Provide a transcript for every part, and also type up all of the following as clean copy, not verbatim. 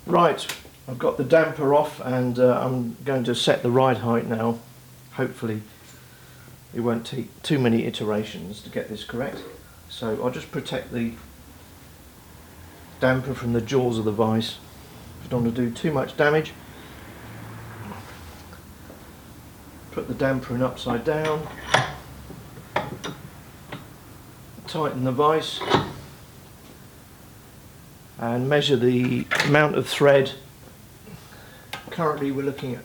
Right, I've got the damper off and I'm going to set the ride height now. Hopefully it won't take too many iterations to get this correct. So I'll just protect the damper from the jaws of the vise. I don't want to do too much damage. Put the damper in upside down. Tighten the vise. And measure the amount of thread. Currently we're looking at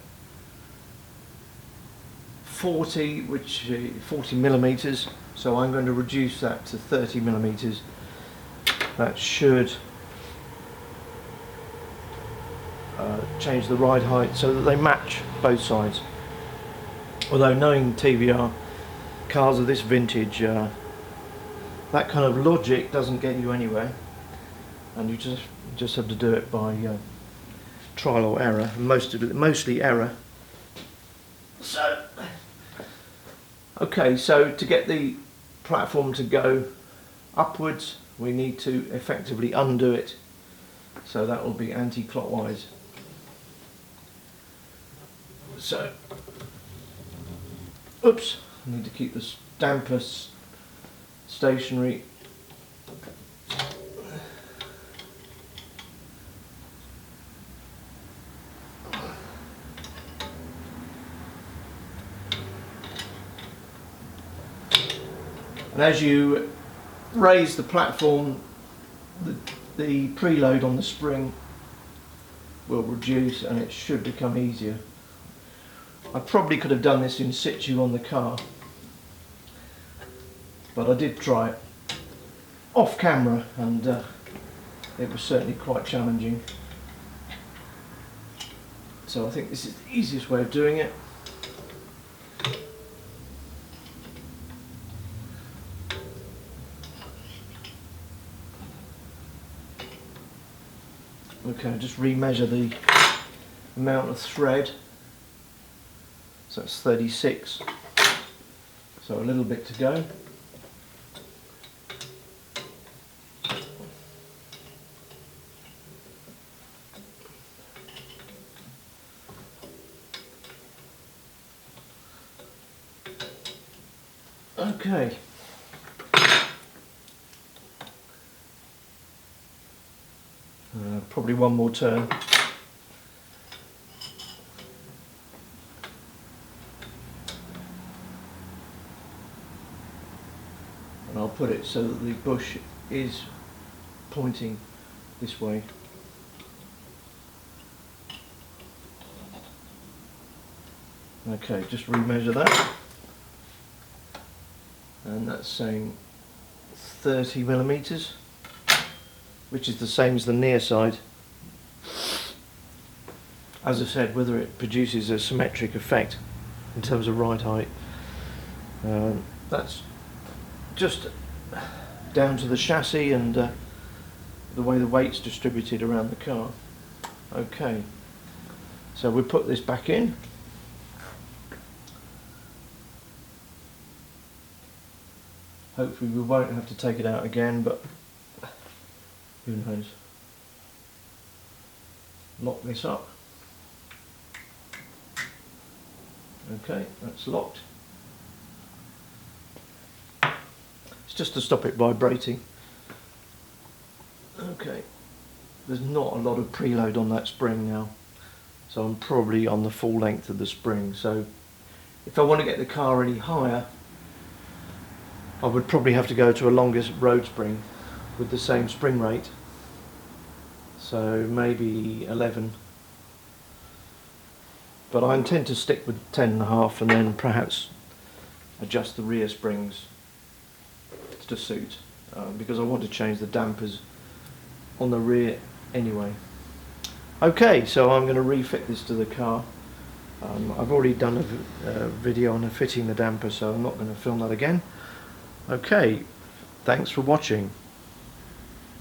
40 millimeters, so I'm going to reduce that to 30 millimeters. That should change the ride height so that they match both sides. Although knowing TVR cars of this vintage, that kind of logic doesn't get you anywhere. And you just have to do it by trial or error, mostly error. So, okay, so to get the platform to go upwards, we need to effectively undo it. So that will be anti-clockwise. So, oops, I need to keep the damper stationary. And as you raise the platform, the preload on the spring will reduce and it should become easier. I probably could have done this in situ on the car, but I did try it off camera and it was certainly quite challenging. So I think this is the easiest way of doing it. Okay, just remeasure the amount of thread. So that's 36. So a little bit to go. Okay. Probably one more turn. And I'll put it so that the bush is pointing this way. Okay, just remeasure that. And that's saying 30 millimeters. Which is the same as the near side. As I said, whether it produces a symmetric effect in terms of ride height, that's just down to the chassis and the way the weight's distributed around the car. Okay, so we put this back in. Hopefully we won't have to take it out again, but who knows. Lock this up. Okay, that's locked. It's just to stop it vibrating. Okay, there's not a lot of preload on that spring now, so I'm probably on the full length of the spring. So if I want to get the car any higher, I would probably have to go to a longer road spring with the same spring rate, so maybe 11, but I intend to stick with 10.5 and then perhaps adjust the rear springs to suit, because I want to change the dampers on the rear anyway. Okay, so I'm going to refit this to the car. I've already done a video on fitting the damper, so I'm not going to film that again. Okay, thanks for watching.